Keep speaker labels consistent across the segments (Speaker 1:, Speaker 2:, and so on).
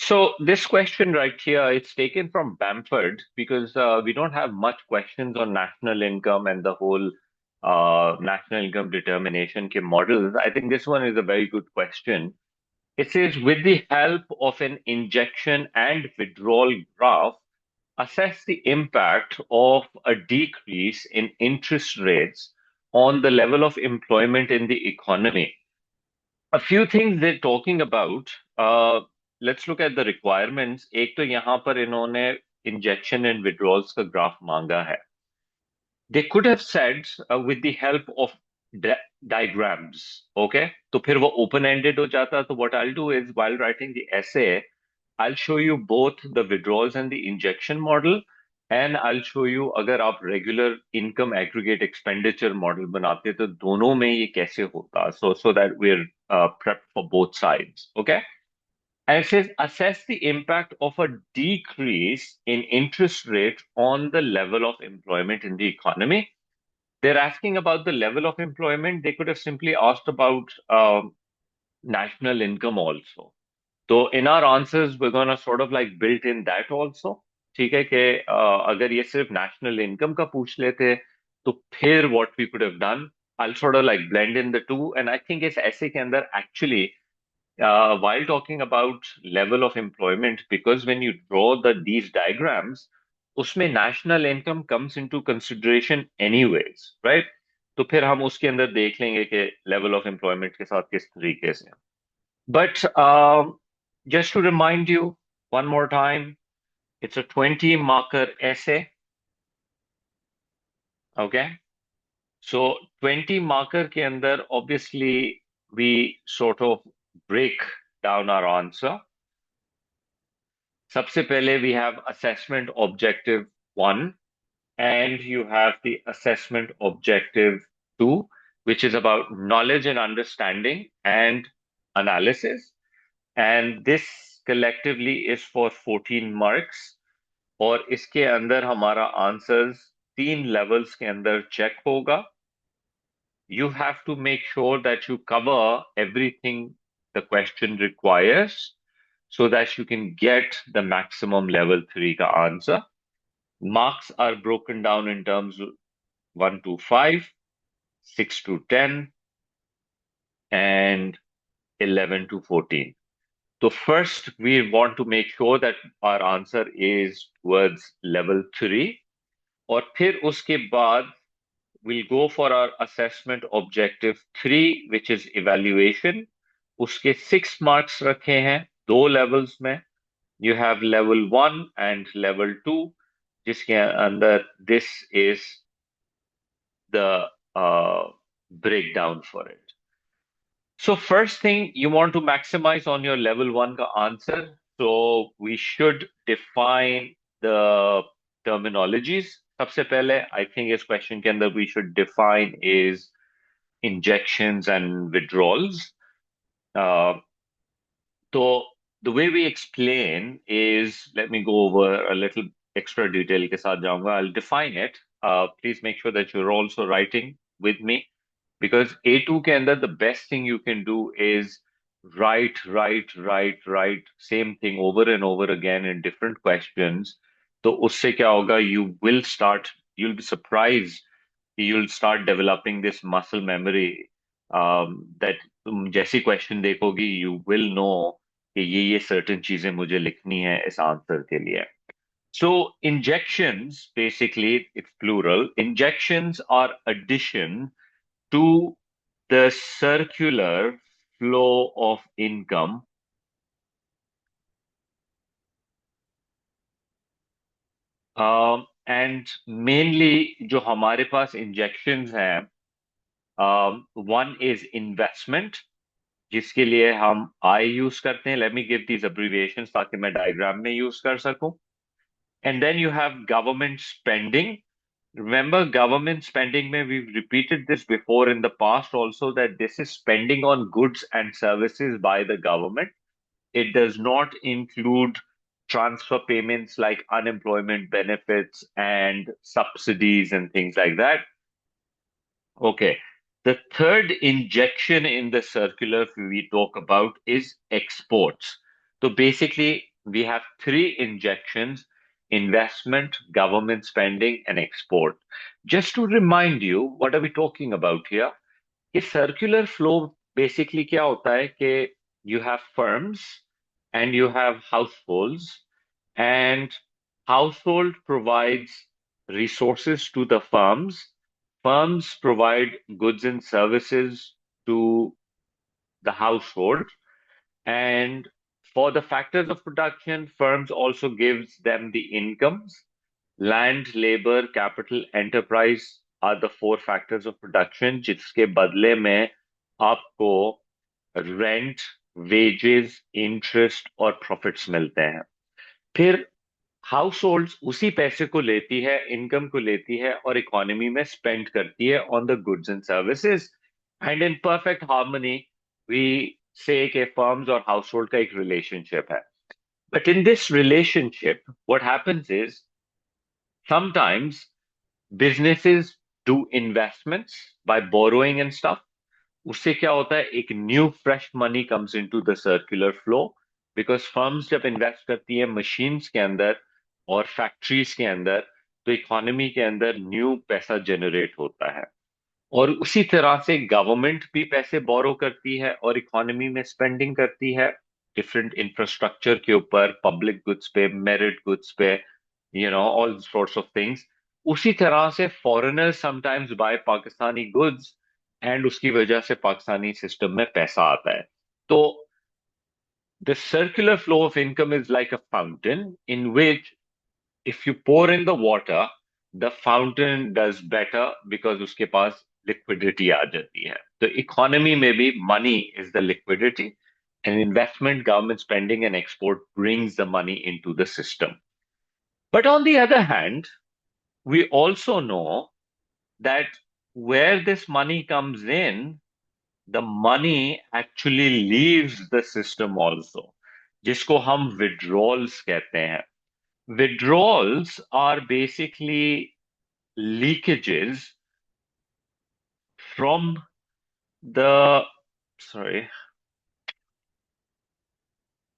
Speaker 1: So this question right here, it's taken from Bamford because we don't have much questions on national income and the whole national income determination ke models. I think this one is a very good question. It says, with the help of an injection and withdrawal graph, assess the impact of a decrease in interest rates on the level of employment in the economy. A few things they're talking about. Let's look at the requirements. एक तो यहाँ पर इन्होंने injection and withdrawals का graph मांगा है. They could have said with the help of diagrams. Okay, तो फिर वो open-ended हो जाता. So what I'll do is while writing the essay, I'll show you both the withdrawals and the injection model, and I'll show you अगर आप regular income aggregate expenditure model बनाते तो दोनों में ये कैसे होता, so that we're prepped for both sides. Okay, and it says assess the impact of a decrease in interest rate on the level of employment in the economy. They're asking about the level of employment. They could have simply asked about national income also. So in our answers, we're gonna sort of like built in that also. ठीक है कि अगर ये सिर्फ national income का पूछ लेते तो फिर what we could have done, I'll sort of like blend in the two, and I think इस essay के अंदर actually while talking about level of employment, because when you draw these diagrams, उसमें national income comes into consideration anyways, right? तो फिर हम उसके अंदर देख लेंगे कि level of employment के साथ किस तरीके से. But just to remind you one more time, it's a 20 marker essay. Okay. So 20 marker के अंदर, obviously, we sort of break down our answer. सबसे पहले we have assessment objective 1, and you have the assessment objective 2, which is about knowledge and understanding and analysis. And this collectively is for 14 marks. और इसके अंदर हमारा answers 3 levels के अंदर check होगा. You have to make sure that you cover everything the question requires so that you can get the maximum level 3 ka answer. Marks are broken down in terms of 1 to 5, 6 to 10, and 11 to 14. So first, we want to make sure that our answer is towards level 3. और फिर उसके बाद we'll go for our assessment objective 3, which is evaluation. उसके 6 marks रखे हैं 2 levels में. You have level 1 and level 2, जिसके अंदर this is the breakdown for it. So first thing, you want to maximize on your level 1 ka answer. So we should define the terminologies. सबसे पहले, I think इस question के अंदर we should define is injections and withdrawals. So the way we explain is, let me go over a little extra detail के साथ जाऊंगा. I'll define it. Please make sure that you're also writing with me, because A2 के अंदर the best thing you can do is write same thing over and over again in different questions. तो उससे क्या होगा, you'll be surprised, you'll start developing this muscle memory, that तुम जैसी question देखोगी you will know कि ये certain चीजें मुझे लिखनी है इस आंसर के लिए. So injections, basically, it's plural. Injections are addition to the circular flow of income and mainly जो हमारे पास injections हैं, one is investment, जिसके लिए हम I यूज करते हैं. Let me give these abbreviations ताकि मैं डायग्राम में यूज कर सकूं. And then you have government spending. Remember, government spending, we've repeated this before in the past also, that this is spending on goods and services by the government. It does not include transfer payments like unemployment benefits and subsidies and things like that. Okay. The third injection in the circular we talk about is exports. So basically, we have three injections: investment, government spending, and export. Just to remind you, what are we talking about here? कि circular flow basically क्या होता है कि you have firms and you have households, and household provides resources to the firms. Firms provide goods and services to the household, and for the factors of production, firms also gives them the incomes. Land, labor, capital, enterprise are the four factors of production जिसके बदले में आपको rent, wages, interest और profits मिलते हैं। फिर house holds उसी पैसे को लेती है, इनकम को लेती है और इकोनॉमी में स्पेंड करती है on the goods and services, and in perfect harmony we say कि फर्म्स और हाउस होल्ड का एक रिलेशनशिप है। But in this relationship what happens is sometimes businesses do investments by borrowing and stuff. उससे क्या होता है, एक new fresh money comes into the circular flow, because firms जब इन्वेस्ट करती है मशीन्स के अंदर और फैक्ट्रीज के अंदर, तो इकोनॉमी के अंदर न्यू पैसा जनरेट होता है। और उसी तरह से गवर्नमेंट भी पैसे बोरो करती है और इकोनॉमी में स्पेंडिंग करती है डिफरेंट इंफ्रास्ट्रक्चर के ऊपर, पब्लिक गुड्स पे, मेरिट गुड्स पे, ऑल sorts ऑफ थिंग्स। उसी तरह से foreigners sometimes buy Pakistani goods, and उसकी वजह से पाकिस्तानी सिस्टम में पैसा आता है। तो the circular flow of income is like a fountain in which if you pour in the water, the fountain does better because उसके पास liquidity आ जाती है। तो economy में भी money is the liquidity, and investment, government spending, and export brings the money into the system. But on the other hand, we also know that where this money comes in, the money actually leaves the system also, जिसको हम withdrawals कहते हैं। Withdrawals are basically leakages from the, sorry,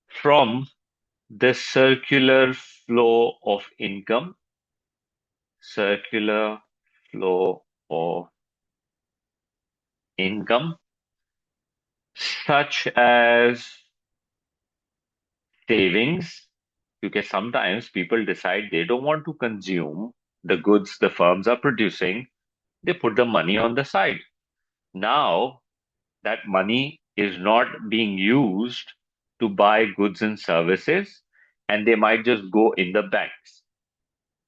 Speaker 1: from the circular flow of income, circular flow of income, such as savings, because sometimes people decide they don't want to consume the goods the firms are producing, they put the money on the side. Now, that money is not being used to buy goods and services, and they might just go in the banks.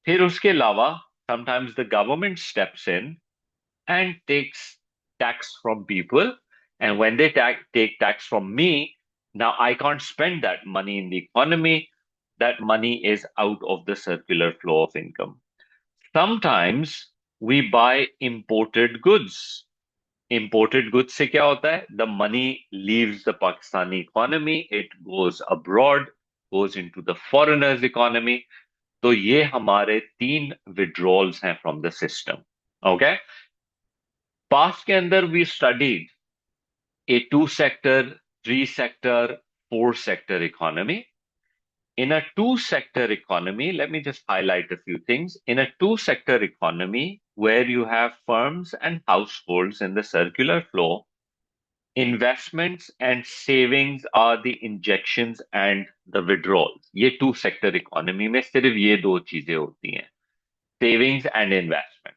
Speaker 1: फिर उसके अलावा, sometimes the government steps in and takes tax from people, and when they take tax from me, now I can't spend that money in the economy. That money is out of the circular flow of income. Sometimes we buy imported goods. Imported goods से क्या होता है? The money leaves the Pakistani economy, it goes abroad, goes into the foreigners' economy. तो ये हमारे तीन withdrawals हैं from the system. Okay? Past के अंदर we studied a two-sector, three-sector, four-sector economy. In a two-sector economy, let me just highlight a few things. In a two-sector economy, where you have firms and households in the circular flow, investments and savings are the injections and the withdrawals. ये two-sector economy में सिर्फ ये दो चीजें होती हैं, savings and investment.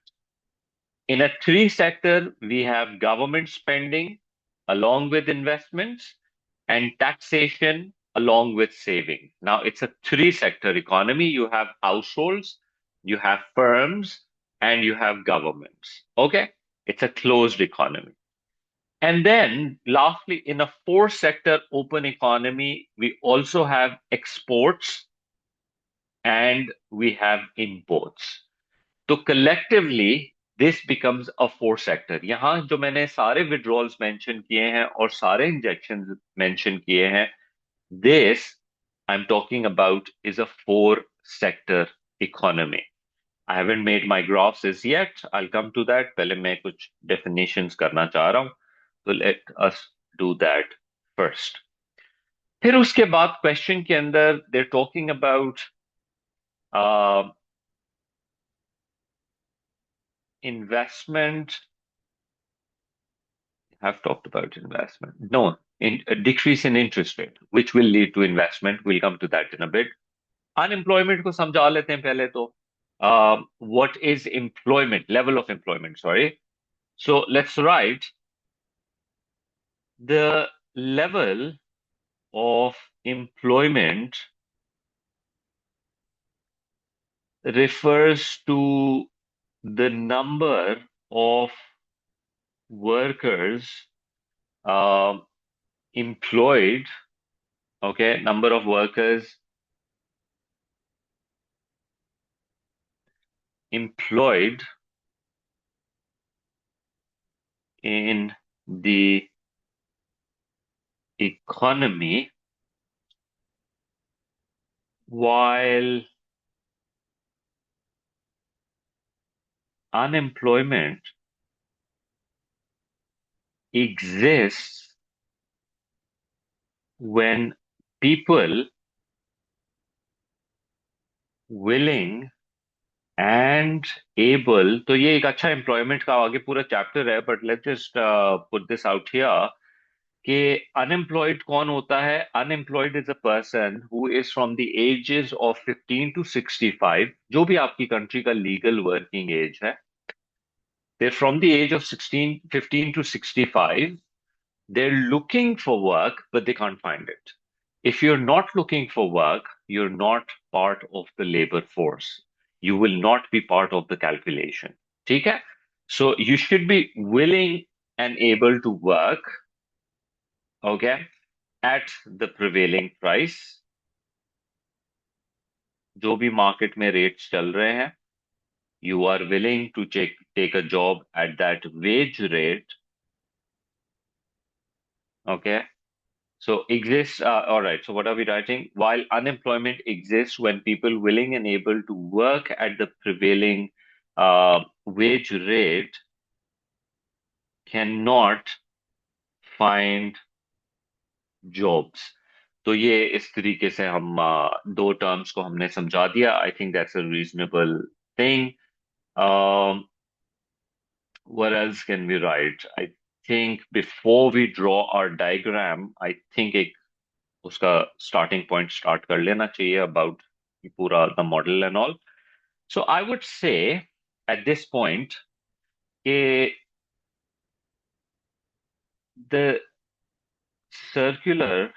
Speaker 1: In a three-sector, we have government spending along with investments and taxation along with saving. Now, it's a three-sector economy. You have households, you have firms, and you have governments. Okay? It's a closed economy. And then, lastly, in a four-sector open economy, we also have exports and we have imports. So collectively, this becomes a four sector. यहाँ जो मैंने सारे withdrawals mention किए हैं और सारे injections mention किए हैं, this I'm talking about is a four sector economy. I haven't made my graphs as yet. I'll come to that. पहले मैं कुछ definitions करना चाह रहा हूँ. So let us do that first. फिर उसके बाद क्वेश्चन के अंदर they're talking about investment. Have talked about investment. No, a decrease in interest rate, which will lead to investment. We'll come to that in a bit. Unemployment को समझा लेते हैं पहले तो. What is employment? Level of employment, sorry. So let's write the level of employment refers to the number of workers uh, employed, okay, number of workers employed in the economy while unemployment exists when people willing and able. तो ये एक अच्छा employment का आगे पूरा chapter है, but let's just put this out here कि unemployed कौन होता है. Unemployed is a person who is from the ages of 15 to 65, जो भी आपकी कंट्री का लीगल वर्किंग एज है. They're from the age of 15 to 65. They're looking for work, but they can't find it. If you're not looking for work, you're not part of the labor force. You will not be part of the calculation. Okay? So you should be willing and able to work, okay, at the prevailing price. जो भी market में rates चल रहे हैं, you are willing to take a job at that wage rate, okay. So exists, all right. So what are we writing? While unemployment exists when people willing and able to work at the prevailing wage rate cannot find jobs. तो ये इस तरीके से हम दो terms को हमने समझा दिया. I think that's a reasonable thing. What else can we write? I think before we draw our diagram, I think एक उसका starting point start कर लेना चाहिए about पूरा the model and all. So I would say at this point कि the circular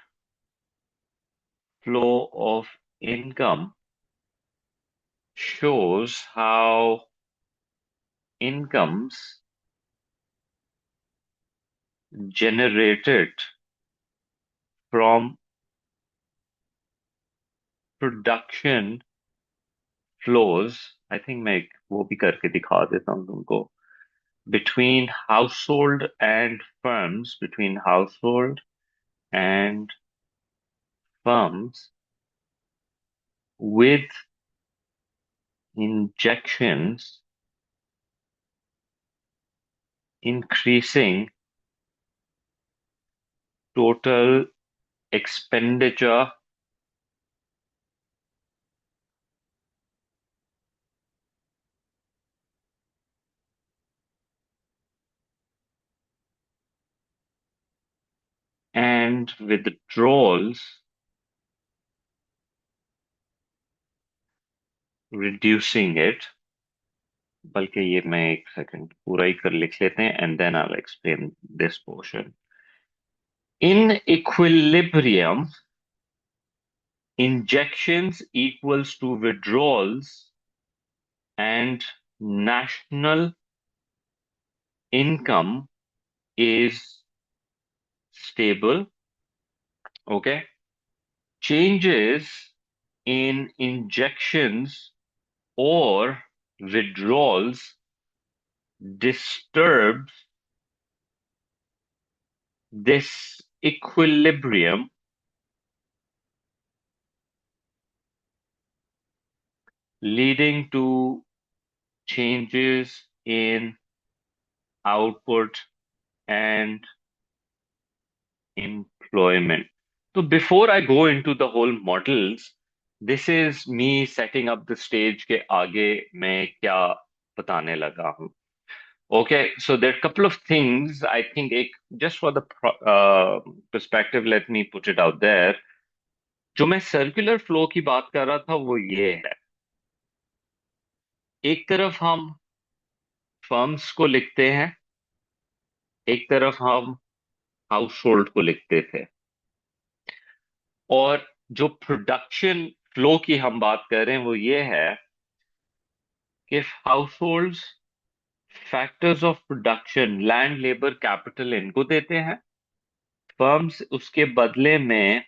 Speaker 1: flow of income shows how incomes generated from production flows. I think मैं एक वो भी करके दिखा देता हूँ तुमको. Between household and firms, between household and firms with injections increasing total expenditure and withdrawals reducing it. बल्कि ये मैं एक सेकंड पूरा ही कर लिख लेते हैं and then I'll explain this portion. In equilibrium, injections equals to withdrawals and national income is stable. Okay. Changes in injections or withdrawals disturbs this equilibrium, leading to changes in output and employment. तो before I go into the whole models, this is me setting up the stage के आगे मैं क्या बताने लगा हूँ. Okay, so there couple of things I think. एक just for the perspective, let me put it out there. जो मैं सर्कुलर फ्लो की बात कर रहा था वो ये है. एक तरफ हम फर्म्स को लिखते हैं, एक तरफ हम हाउस होल्ड को लिखते थे. और जो प्रोडक्शन फ्लो की हम बात कर रहे हैं वो ये है कि house holds factors of production, land, labour, capital इनको देते हैं. फर्म्स उसके बदले में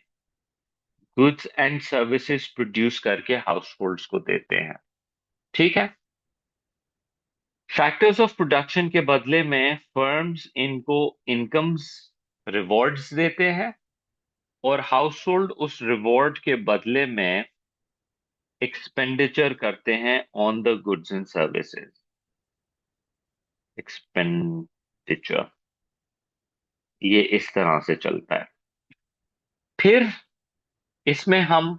Speaker 1: गुड्स एंड सर्विसेज प्रोड्यूस करके हाउस होल्ड्स को देते हैं. ठीक है. फैक्टर्स ऑफ प्रोडक्शन के बदले में फर्म्स इनको इनकम्स, रिवॉर्ड्स देते हैं. और हाउस होल्ड उस रिवॉर्ड के बदले में एक्सपेंडिचर करते हैं on the goods and services. Expenditure ये इस तरह से चलता है. फिर इसमें हम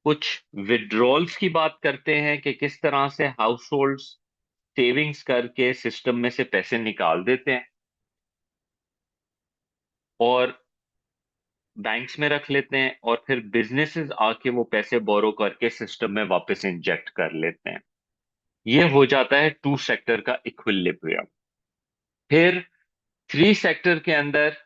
Speaker 1: कुछ विड्रॉल्स की बात करते हैं कि किस तरह से हाउस होल्ड्स सेविंग्स करके सिस्टम में से पैसे निकाल देते हैं और बैंक्स में रख लेते हैं, और फिर बिजनेसेस आके वो पैसे बोरो करके सिस्टम में वापस इंजेक्ट कर लेते हैं. ये हो जाता है टू सेक्टर का इक्विलिब्रियम. फिर थ्री सेक्टर के अंदर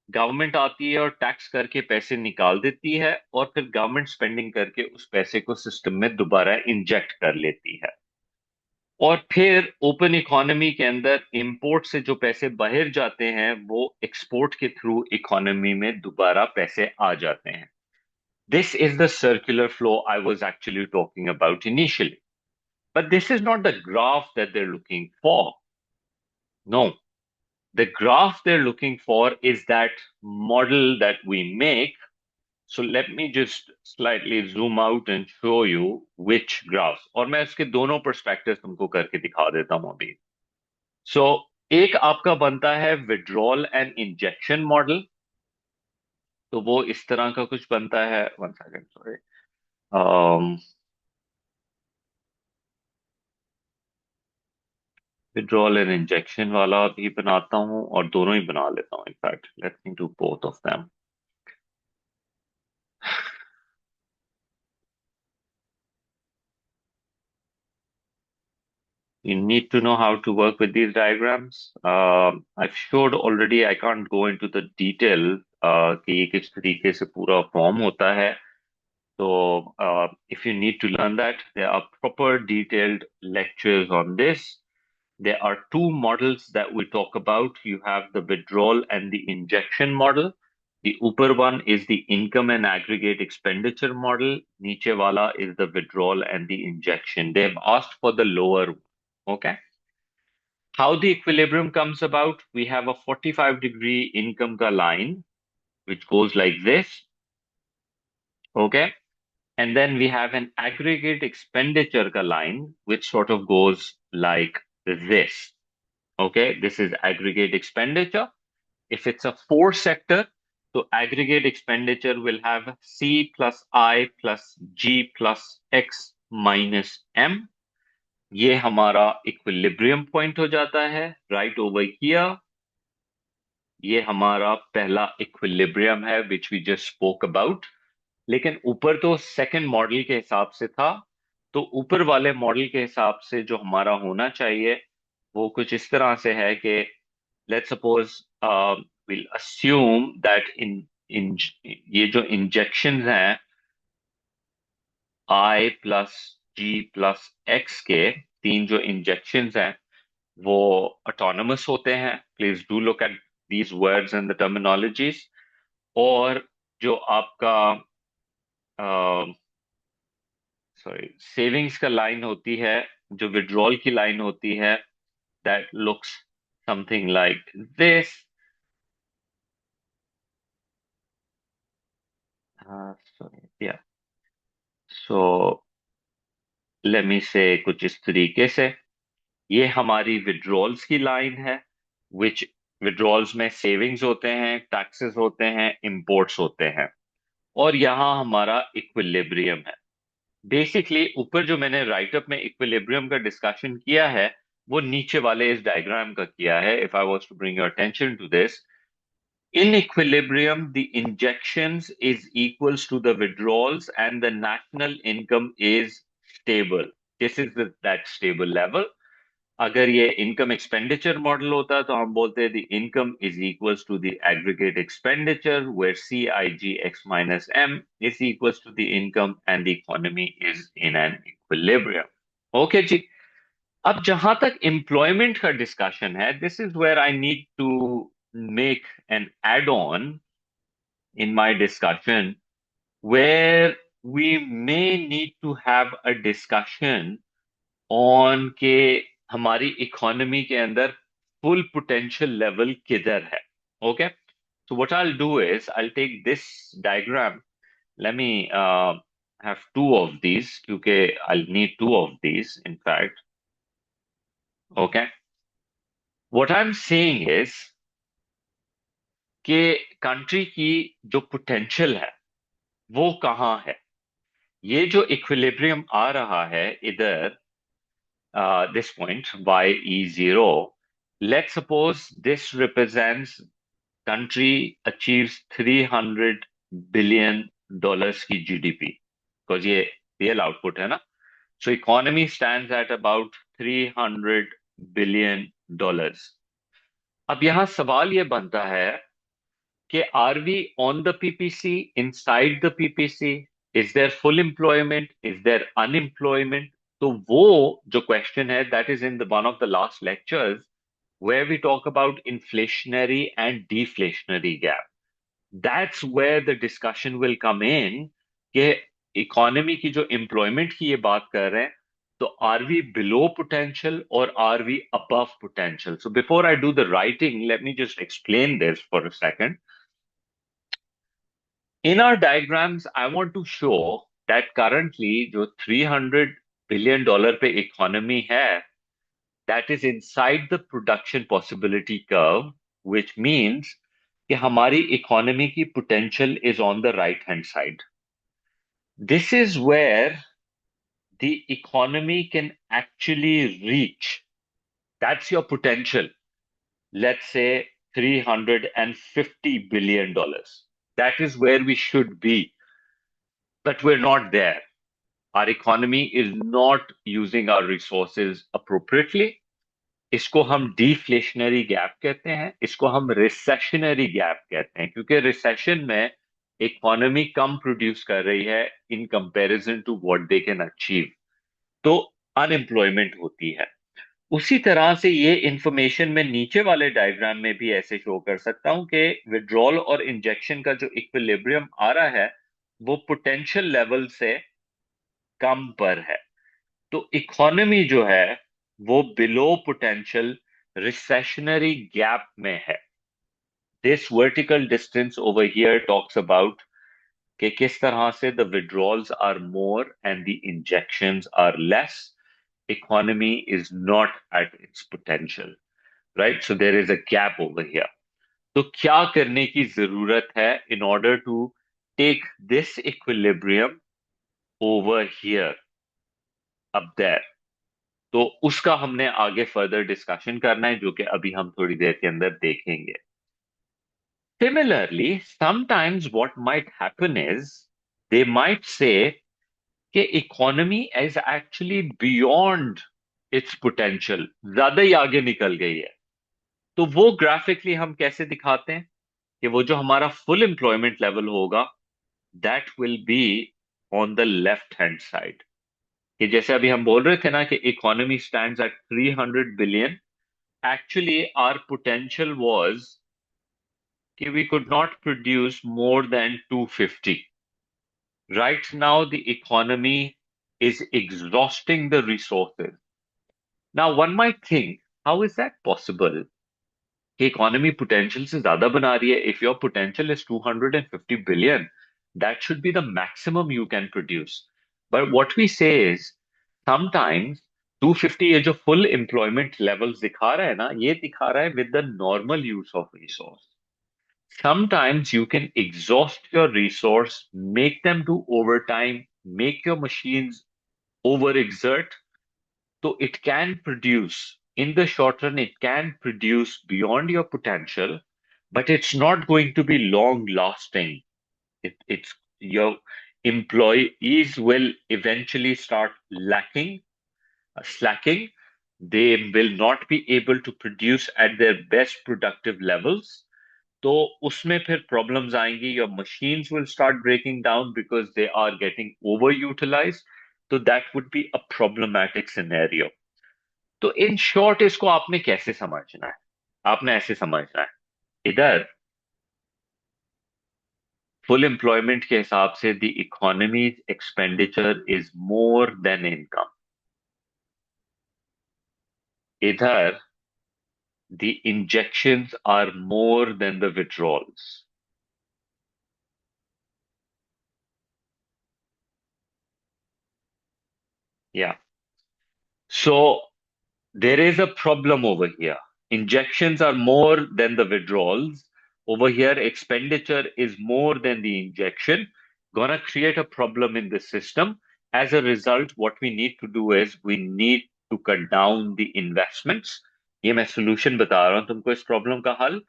Speaker 1: गवर्नमेंट आती है और टैक्स करके पैसे निकाल देती है, और फिर गवर्नमेंट स्पेंडिंग करके उस पैसे को सिस्टम में दोबारा इंजेक्ट कर लेती है. और फिर ओपन इकोनॉमी के अंदर इंपोर्ट से जो पैसे बाहर जाते हैं वो एक्सपोर्ट के थ्रू इकोनॉमी में दोबारा पैसे आ जाते हैं. This is the circular flow I was actually talking about initially. But this is not the graph that they are looking for. No, the graph they're looking for is that model that we make. So let me just slightly zoom out and show you which graphs. और मैं इसके दोनों perspectives तुमको करके दिखा देता हूं अभी. So एक आपका बनता है withdrawal and injection model. तो वो इस तरह का कुछ बनता है. One second, sorry. Withdrawal and injection वाला भी बनाता हूँ और दोनों ही बना लेता हूँ. In fact, let me do both of them. You need to know how to work with these diagrams. I've showed already. I can't go into the detail कि ये किस तरीके से पूरा form होता है. So if you need to learn that, there are proper detailed lectures on this. There are two models that we talk about. You have the withdrawal and the injection model. The upper one is the income and aggregate expenditure model. Niche wala is the withdrawal and the injection. They have asked for the lower one. Okay. How the equilibrium comes about, we have a 45-degree income ka line, which goes like this. Okay. And then we have an aggregate expenditure ka line, which sort of goes like this. Okay. This is aggregate expenditure. If it's a four sector, so aggregate expenditure will have C plus I plus G plus X minus M. ये हमारा equilibrium point हो जाता है right over here. ये हमारा पहला equilibrium है which we just spoke about. लेकिन ऊपर तो सेकंड मॉडल के हिसाब से था. तो ऊपर वाले मॉडल के हिसाब से जो हमारा होना चाहिए वो कुछ इस तरह से है कि let's suppose will assume that in ये जो इंजेक्शंस हैं I plus G plus X के तीन जो इंजेक्शंस हैं वो ऑटोनमस होते हैं. Please do look at these words and the terminologies. और जो आपका सॉरी सेविंग्स का लाइन होती है, जो विड्रॉल की लाइन होती है, that looks something like this. Sorry या सो लेट मी से कुछ इस तरीके से ये हमारी विड्रॉल्स की लाइन है. विच विड्रॉल्स में सेविंग्स होते हैं, टैक्सेस होते हैं, इंपोर्ट्स होते हैं. और यहाँ हमारा इक्विलिब्रियम है। बेसिकली ऊपर जो मैंने राइटअप में इक्विलिब्रियम का डिस्कशन किया है वो नीचे वाले इस डायग्राम का किया है। If I was to bring your attention to this, in equilibrium, the injections is equals to the withdrawals and the national income is stable. This is that stable level. अगर ये income expenditure model होता तो हम बोलते हैं the income is equals to the aggregate expenditure where CIGX minus M is equals to the income and the economy is in an equilibrium. Okay जी। अब जहां तक एम्प्लॉयमेंट का डिस्कशन है, this is where I need to make an add on in my discussion where we may need to have a discussion on के हमारी economy के अंदर full potential level किधर है। Okay, so what I'll do is I'll take this diagram. Let me have two of these क्योंकि I'll need two of these in fact. Okay, what I'm saying is कि country की जो potential है वो कहाँ है। ये जो इक्विलिब्रियम आ रहा है इधर, this point YE0, let's suppose this represents country achieves $300 billion की GDP, because ये real output है ना। So economy stands at about $300 billion। अब यहाँ सवाल ये बनता है कि are we on the PPC, inside the PPC, is there full employment, is there unemployment. तो वो जो क्वेश्चन है that is in the one of the last lectures where we talk about inflationary and deflationary gap. That's where the discussion will come in कि economy की जो employment की ये बात कर रहे हैं, तो आर वी बिलो पोटेंशियल और are we above potential. So before I do the writing, let me just explain this for a second. In our diagrams, I want to show that currently जो $300 billion पे economy है, that is inside the production possibility curve, which means कि हमारी economy की potential is on the right hand side. This is where the economy can actually reach. That's your potential. Let's say $350 billion. That is where we should be, but we're not there. Our economy is not using our resources appropriately. इसको हम deflationary gap कहते हैं, इसको हम recessionary gap कहते हैं, क्योंकि recession में इकोनॉमी कम प्रोड्यूस कर रही है in comparison to what they can achieve, तो अनएम्प्लॉयमेंट होती है। उसी तरह से ये इंफॉर्मेशन मैं नीचे वाले डायग्राम में भी ऐसे शो कर सकता हूं कि विड्रॉल और इंजेक्शन का जो इक्विलिब्रियम आ रहा है वो पोटेंशियल लेवल से कम पर है। तो इकोनॉमी जो है वो बिलो पोटेंशियल रिसेशनरी गैप में है। This vertical distance over here talks about कि किस तरह से the withdrawals are more and the injections are less, economy is not at its potential, right. So there is a gap over here. तो क्या करने की जरूरत है in order to take this equilibrium over here, up there. तो उसका हमने आगे फर्दर डिस्कशन करना है, जो कि अभी हम थोड़ी देर के अंदर देखेंगे। Similarly sometimes what might happen is they might say कि economy is actually beyond its potential, ज्यादा ही आगे निकल गई है। तो वो ग्राफिकली हम कैसे दिखाते हैं कि वो जो हमारा फुल एम्प्लॉयमेंट लेवल होगा that will be on the left hand side. कि जैसे अभी हम बोल रहे थे ना कि economy stands eight 300 billion, actually our potential was that we could not produce more than 250. Right now, the economy is exhausting the resources. Now, one might think, how is that possible? कि economy potential से ज्यादा बना रही है. If your potential is 250 billion, that should be the maximum you can produce. But what we say is, sometimes 250 ये जो full employment levels दिखा रहा है ना, ये दिखा रहा है with the normal use of resource. Sometimes you can exhaust your resource, make them do overtime, make your machines overexert, so it can produce. In the short run, it can produce beyond your potential, but it's not going to be long lasting. It's your employees will eventually start slacking. They will not be able to produce at their best productive levels. तो उसमें फिर problems आएंगी. Your machines will start breaking down because they are getting overutilized. So that would be a problematic scenario. तो in short इसको आपने कैसे समझना है? आपने ऐसे समझना है. इधर full employment के हिसाब से the economy's expenditure is more than income. इधर the injections are more than the withdrawals. Yeah. So there is a problem over here. Injections are more than the withdrawals. Over here, expenditure is more than the injection. Gonna create a problem in the system. As a result, what we need to do is we need to cut down the investments. ये मैं solution बता रहा हूँ तुमको इस problem का हल.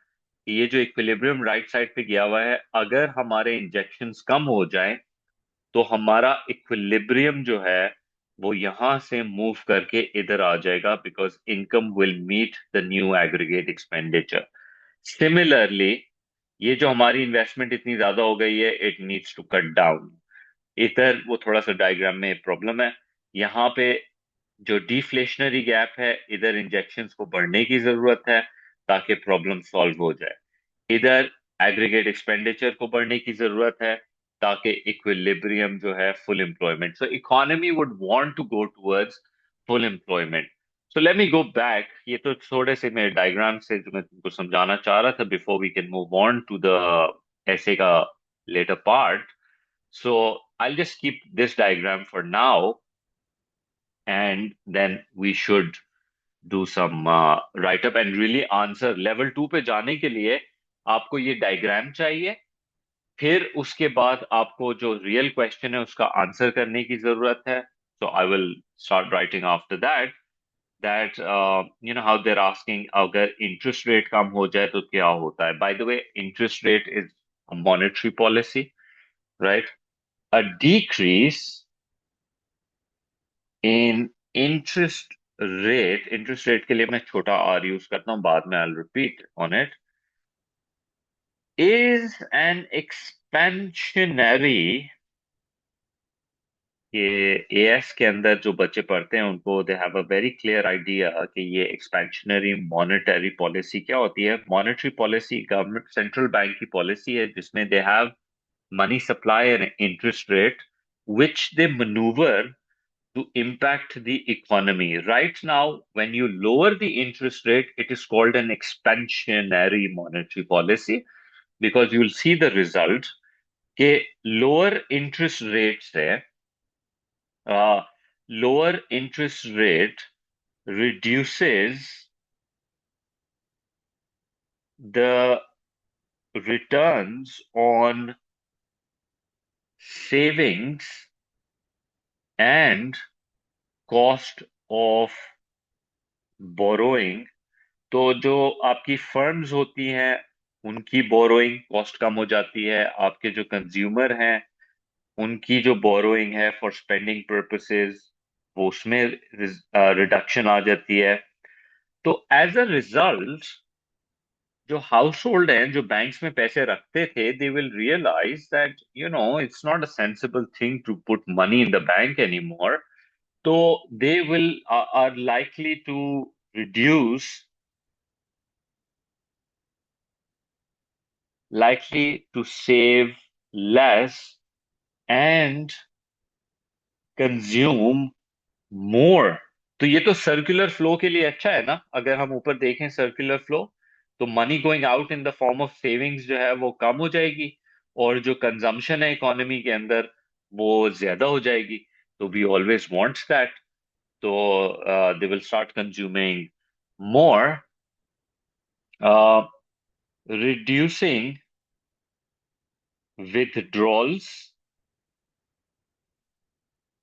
Speaker 1: ये जो इक्विलिब्रियम राइट साइड पे गया हुआ है, अगर हमारे इंजेक्शंस कम हो जाए तो हमारा इक्विलिब्रियम जो है वो यहां से मूव करके इधर आ जाएगा because income will meet the new aggregate expenditure. Similarly ये जो हमारी इन्वेस्टमेंट इतनी ज्यादा हो गई है it needs to cut down. इधर वो थोड़ा सा डायग्राम में प्रॉब्लम है. यहाँ पे जो डिफ्लेशनरी गैप है इधर इंजेक्शंस को बढ़ने की जरूरत है ताकि प्रॉब्लम सॉल्व हो जाए. इधर एग्रीगेट एक्सपेंडिचर को बढ़ने की जरूरत है ताकि इक्विलिब्रियम जो है full employment. So economy would want to go towards full employment. So let me go back. ये तो थोड़े से मेरे डायग्राम से जो मैं तुमको समझाना चाह रहा था before we can move on to the ऐसे का later part. So I just keep this diagram for now and then we should do some write up and really answer. Level 2 पे जाने के लिए आपको ये डायग्राम चाहिए. फिर उसके बाद आपको जो रियल क्वेश्चन है उसका आंसर करने की जरूरत है. So I will start writing after that how they're asking अगर इंटरेस्ट रेट कम हो जाए तो क्या होता है. By the way interest rate is a monetary policy, right? A decrease in interest rate के लिए मैं छोटा r यूज करता हूँ, बाद में I'll repeat on it, is an expansionary. ये एएस के अंदर जो बच्चे पढ़ते हैं उनको they have a very clear idea कि ये एक्सपेंशनरी मॉनेटरी पॉलिसी क्या होती है. Monetary policy government central bank की पॉलिसी है जिसमें they have money supply and interest rate which they maneuver to impact the economy. Right now, when you lower the interest rate, it is called an expansionary monetary policy because you'll see the result. कि lower interest rates है, lower interest rate reduces the returns on savings and cost of borrowing. तो जो आपकी firms होती हैं उनकी borrowing cost कम हो जाती है. आपके जो कंज्यूमर हैं उनकी जो बोरोइंग है फॉर स्पेंडिंग पर्पसेस वो उसमें रिडक्शन आ जाती है. तो एज अ रिजल्ट जो हाउस होल्ड हैं जो बैंक्स में पैसे रखते थे they will realise that it's not a sensible thing to put money in the bank any more. तो they will are likely to reduce likely to save less and consume more. तो ये तो circular flow के लिए अच्छा है ना. अगर हम ऊपर देखें सर्कुलर फ्लो तो money going out in the form of savings जो है वो कम हो जाएगी और जो कंजम्पशन है इकोनॉमी के अंदर वो ज्यादा हो जाएगी. तो वी ऑलवेज वांट्स दैट. तो they will start consuming more, reducing withdrawals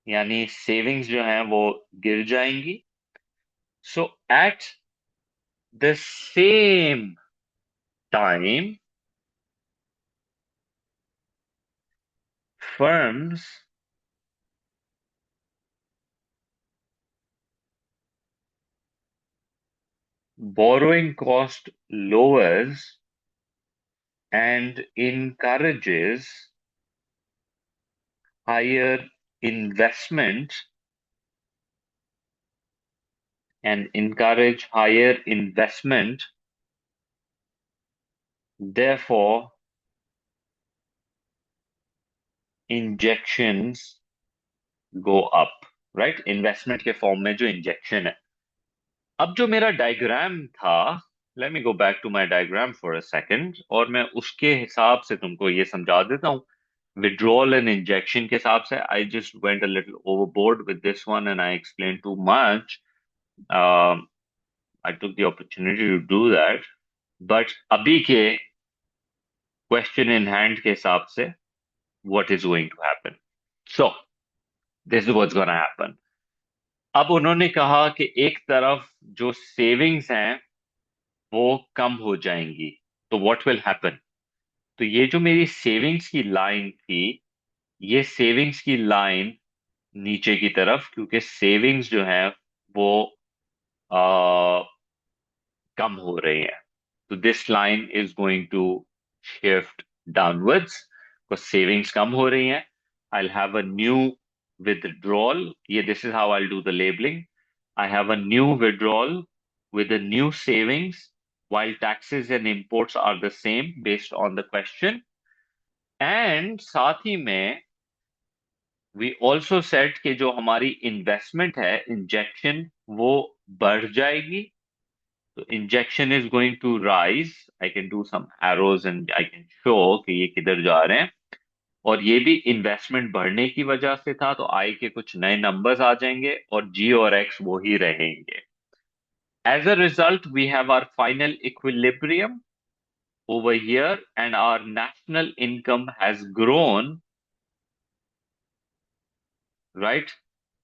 Speaker 1: यानी सेविंग्स जो हैं वो गिर जाएंगी. So at the same time firms borrowing cost lowers and encourages higher investment and encourage higher investment. Therefore, injections go up, right? Investment के form में जो injection है. अब जो मेरा डायग्राम था, let me go back to my diagram for a second, और मैं उसके हिसाब से तुमको ये समझा देता हूँ. Withdrawal and injection के हिसाब से I just went a little overboard with this one and I explained too much. Um, I took the opportunity to do that. But अभी के question in hand के हिसाब से what is going to happen? So, this is what's going to happen. अब उन्होंने कहा कि एक तरफ जो सेविंग्स हैं वो कम हो जाएंगी. तो व्हाट विल हैपन? तो ये जो मेरी सेविंग्स की लाइन थी, ये सेविंग्स की लाइन नीचे की तरफ, क्योंकि सेविंग्स जो है वो आ, कम हो रही है. तो this line is going to shift downwards, because savings कम हो रही हैं. I have a new withdrawal. ये this is how I'll do the labeling. I have a new withdrawal with a new savings, while taxes and imports are the same based on the question. And साथ ही में we also said कि जो हमारी investment है, injection, वो बढ़ जाएगी. तो injection is going to rise. I can do some arrows and I can show कि ये किधर जा रहे हैं. और ये भी इन्वेस्टमेंट बढ़ने की वजह से था, तो आई के कुछ नए नंबर्स आ जाएंगे और जी और एक्स वो ही रहेंगे. As a result, we have our final equilibrium over here, and our national income has grown, right?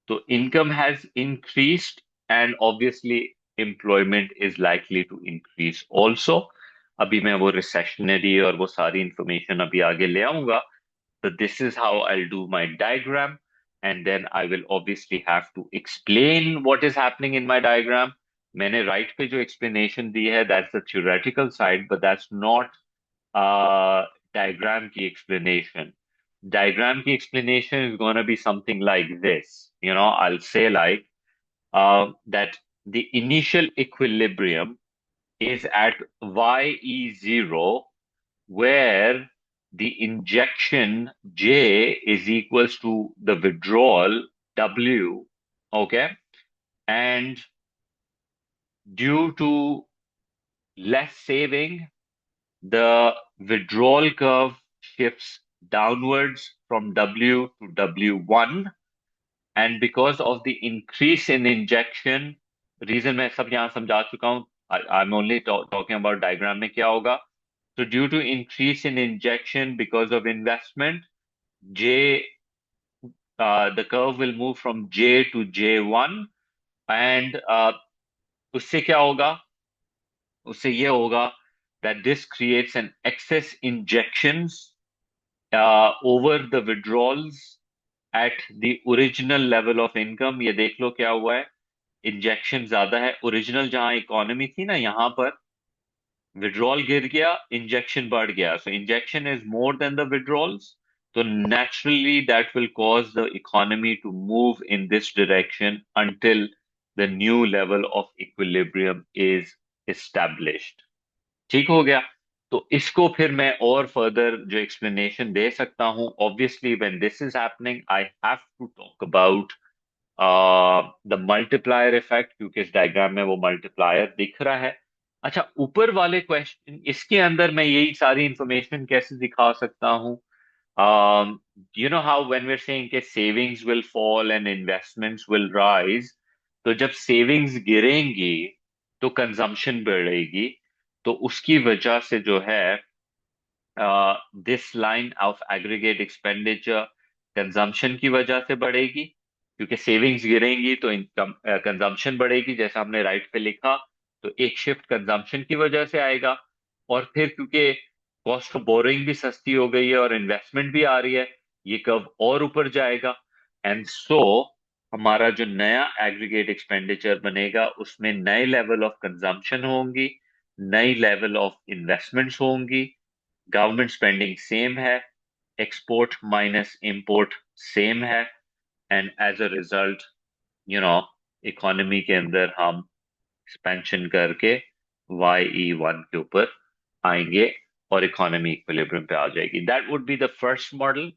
Speaker 1: So income has increased, and obviously employment is likely to increase also. अभी मैं वो recessionary और वो सारी information अभी आगे ले आऊंगा. So this is how I'll do my diagram, and then I will obviously have to explain what is happening in my diagram. मैंने right पे जो explanation दी है, that's the theoretical side, but that's not diagram की explanation. Diagram की explanation is going to be something like this. I'll say like that the initial equilibrium is at YE0, where the injection J is equals to the withdrawal W, okay? And due to less saving, the withdrawal curve shifts downwards from W to W1. And because of the increase in injection, reason मैं सब यहाँ समझा चुका हूँ. I'm only talking about diagram में क्या होगा. So due to increase in injection because of investment, the curve will move from J to J1, and उससे क्या होगा? उससे ये होगा that this creates an excess injections over the withdrawals at the original level of income. ये देख लो क्या हुआ है. इंजेक्शन ज्यादा है. ओरिजिनल जहां इकोनॉमी थी ना, यहां पर विड्रॉल गिर गया, इंजेक्शन बढ़ गया. So injection is more than the withdrawals. तो naturally that will cause the economy to move in this direction until the new level of equilibrium is established. ठीक हो गया. तो इसको फिर मैं और फर्दर जो एक्सप्लेनेशन दे सकता हूं. Obviously when this is happening I have to talk about the multiplier effect, क्योंकि इस डायग्राम में वो मल्टीप्लायर दिख रहा है. अच्छा, ऊपर वाले क्वेश्चन, इसके अंदर मैं यही सारी इंफॉर्मेशन कैसे दिखा सकता हूँ? You know how when we're saying कि savings will fall and investments will rise, तो जब सेविंग्स गिरेंगी तो कंजम्पशन बढ़ेगी. तो उसकी वजह से जो है this line of aggregate expenditure consumption की वजह से बढ़ेगी, क्योंकि सेविंग्स गिरेंगी तो इनकम कंजम्पशन बढ़ेगी, जैसा हमने राइट पे लिखा। तो एक शिफ्ट कंजम्पशन की वजह से आएगा, और फिर क्योंकि कॉस्ट ऑफ बोरोइंग भी सस्ती हो गई है और इन्वेस्टमेंट भी आ रही है, ये कर्व और ऊपर जाएगा। एंड सो हमारा जो नया एग्रीगेट एक्सपेंडिचर बनेगा उसमें नए लेवल ऑफ कंजम्पशन होंगी, नई लेवल ऑफ इन्वेस्टमेंट्स होंगी, गवर्नमेंट स्पेंडिंग सेम है, एक्सपोर्ट माइनस इंपोर्ट सेम है, and as a result economy के अंदर हम एक्सपेंशन करके YE1 के ऊपर आएंगे और इकोनॉमी इक्विलिब्रियम पे आ जाएगी। That would be the first model,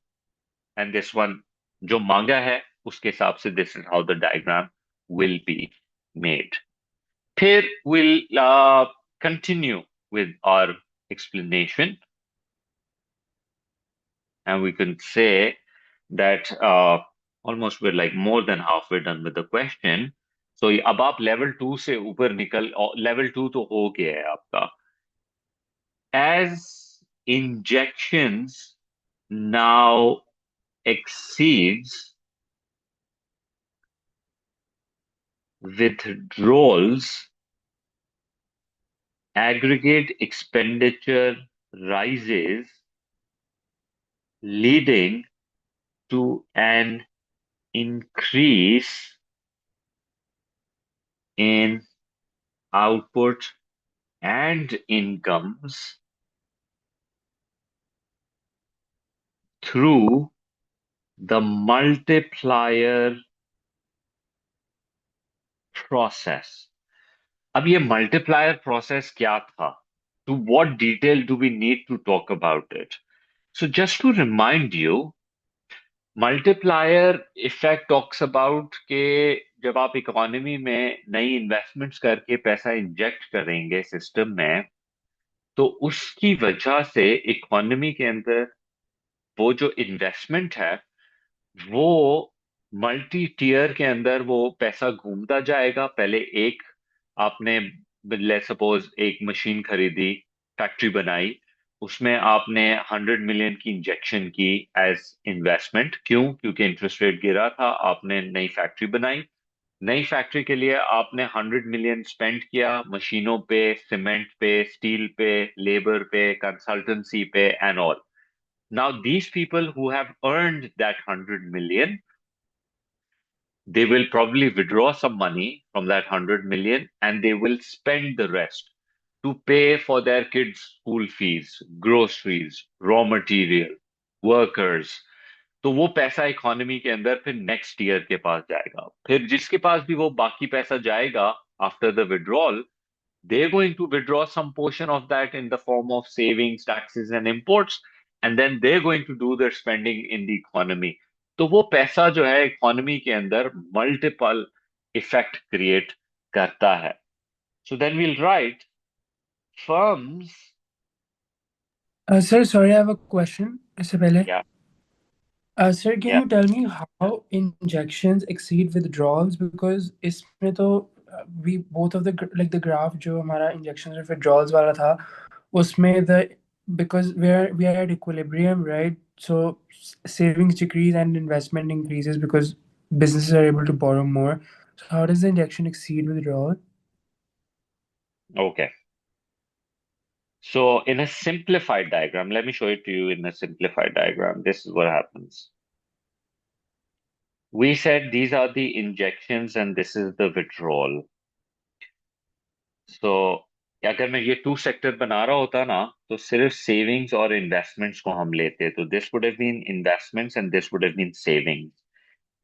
Speaker 1: and this one जो मांगा है उसके हिसाब से this is how the diagram will be made. फिर we'll continue with our explanation, and we can say that almost we're like more than halfway done with the question. So अब आप level 2 से ऊपर निकल, level 2 तो हो गया है आपका। As injections now exceeds withdrawals, aggregate expenditure rises, leading to an increase in output and incomes through the multiplier process. अब ये multiplier process क्या था? To what detail do we need to talk about it? So just to remind you, multiplier effect talks about कि जब आप economy में नई investments करके पैसा इंजेक्ट करेंगे सिस्टम में, तो उसकी वजह से इकोनॉमी के अंदर वो जो इन्वेस्टमेंट है वो मल्टी टीयर के अंदर वो पैसा घूमता जाएगा। पहले एक आपने ले सपोज एक मशीन खरीदी, फैक्ट्री बनाई, उसमें आपने 100 मिलियन की इंजेक्शन की एज इन्वेस्टमेंट। क्यों? क्योंकि इंटरेस्ट रेट गिरा था, आपने नई फैक्ट्री बनाई। नई फैक्ट्री के लिए आपने 100 मिलियन स्पेंड किया मशीनों पे, सीमेंट पे, स्टील पे, लेबर पे, कंसल्टेंसी पे and all. Now, these people who have earned that 100 million, they will probably withdraw some money from that 100 million and they will spend the rest to pay for their kids' school fees, groceries, raw material, workers. तो वो पैसा economy के अंदर फिर next year के पास जाएगा। फिर जिसके पास भी वो बाकी पैसा जाएगा after the withdrawal, they're going to withdraw some portion of that in the form of savings, taxes, and imports, and then they're going to do their spending in the economy. तो वो पैसा जो है इकोनॉमी के अंदर multiple effect create करता है। So then we'll write firms.
Speaker 2: Sir, sorry, I have a question. इससे पहले,
Speaker 1: Yeah,
Speaker 2: sir, can
Speaker 1: yeah.
Speaker 2: you tell me how injections exceed withdrawals? Because इसमें तो we both of the like the graph जो हमारा injections और withdrawals वाला था, उसमें the because we are at equilibrium, right? So savings decrease and investment increases because businesses are able to borrow more. So how does the injection exceed withdrawal?
Speaker 1: Okay. So in a simplified diagram, let me show it to you in a simplified diagram. This is what happens. We said these are the injections and this is the withdrawal. So अगर मैं ये to sector बना रहा होता ना, तो सिर्फ savings और इन्वेस्टमेंट्स को हम लेते, तो this would have been investments and this would have been savings,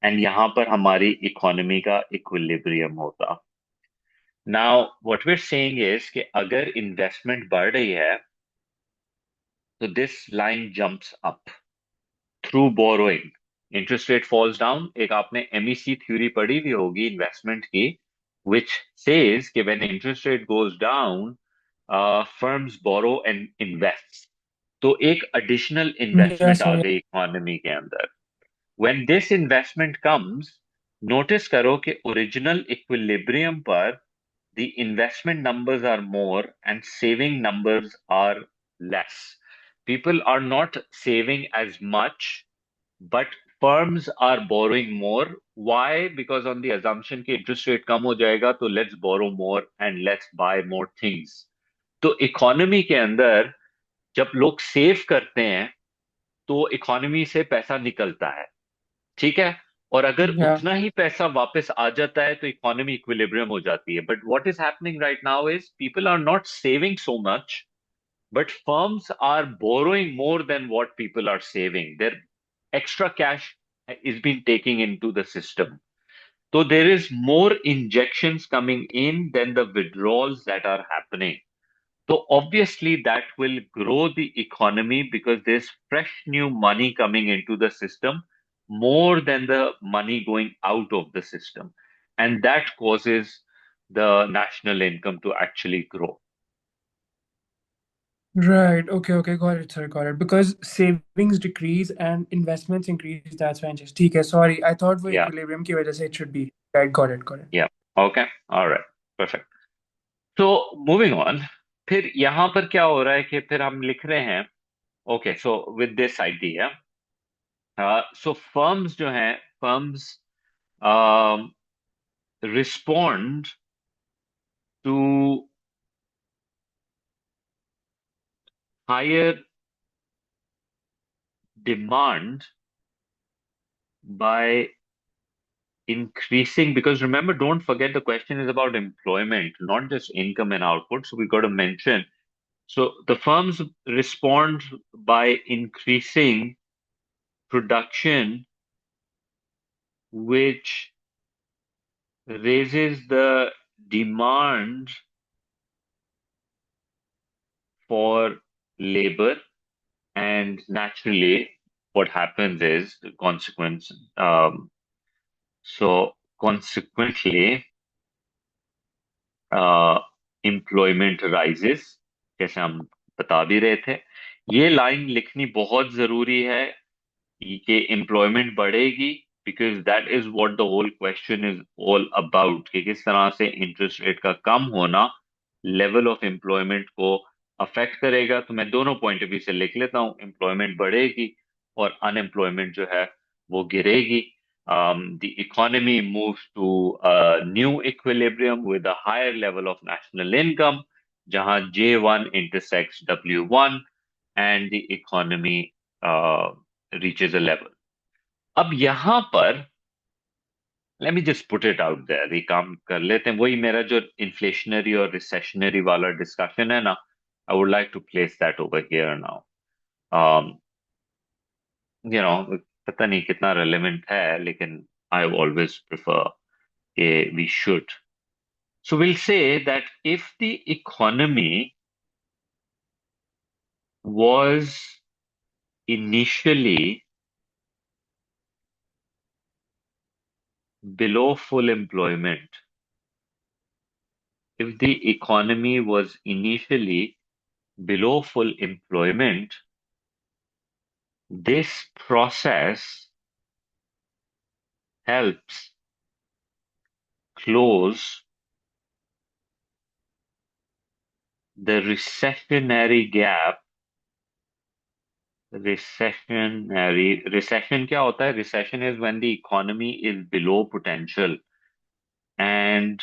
Speaker 1: and यहाँ पर हमारी इकोनॉमी का इक्विलिब्रियम होता। Now what we are saying is कि अगर इन्वेस्टमेंट बढ़ रही है तो this line jumps up through borrowing, interest rate falls down. एक आपने MEC थ्योरी पढ़ी हुई होगी इन्वेस्टमेंट की, which says कि when interest rate goes down, firms borrow and invest. तो एक additional
Speaker 2: Yeah,
Speaker 1: investment आ
Speaker 2: sorry.
Speaker 1: गई इकोनॉमी के अंदर। When this investment comes, notice करो कि original equilibrium पर the investment numbers are more and saving numbers are less, people are not saving as much, but firms are borrowing more. Why? Because on the assumption कि interest rate कम हो जाएगा, तो let's borrow more and let's buy more things. तो economy के अंदर जब लोग save करते हैं तो इकोनॉमी से पैसा निकलता है, ठीक है। और अगर
Speaker 2: Yeah.
Speaker 1: उतना ही पैसा वापस आ जाता है तो इकोनॉमी इक्विलिब्रियम हो जाती है। But what is happening right now is people are not saving so much, but firms are borrowing more than what people are saving. Their extra cash is being taken into the system. So there is more injections coming in than the withdrawals that are happening. So obviously that will grow the economy because there's fresh new money coming into the system more than the money going out of the system. And that causes the national income to actually grow.
Speaker 2: Right. Okay. Okay. Got it, sir. Got it. Because savings decrease and investments increase. That's why interest. ठीक है. Sorry. I thought वो
Speaker 1: Yeah,
Speaker 2: equilibrium की वजह से it should be. Right. Got it. Got it.
Speaker 1: yeah. Okay. All right. Perfect. So moving on, फिर यहाँ पर क्या हो रहा है कि फिर हम लिख रहे हैं, okay, so with this idea, so firms जो हैं, firms um, respond to higher demand by increasing, because remember, don't forget the question is about employment, not just income and output. So we got to mention. So the firms respond by increasing production, which raises the demand for labor, and naturally, what happens is the consequence. So consequently, employment rises, जैसे हम बता भी रहे थे। ये line लिखनी बहुत जरूरी है कि एम्प्लॉयमेंट बढ़ेगी, because that is what the whole question is all about, कि किस तरह से इंटरेस्ट रेट का कम होना लेवल ऑफ एम्प्लॉयमेंट को अफेक्ट करेगा। तो मैं दोनों पॉइंट ऑफ व्यू से लिख लेता हूँ, एम्प्लॉयमेंट बढ़ेगी और अनएम्प्लॉयमेंट जो है वो गिरेगी। The economy moves to a new equilibrium with a higher level of national income, जहां J1 intersects W1 and the economy uh, reaches a level. अब यहां पर let me just put it out there, ये काम कर लेते हैं, वही मेरा जो inflationary और recessionary वाला discussion है ना, I would like to place that over here now. Um, you know, पता नहीं कितना relevant है, लेकिन I always prefer कि we should. So we'll say that if the economy was initially below full employment, if the economy was initially below full employment, this process helps close the recessionary gap. Recession क्या होता है? Recession is when the economy is below potential and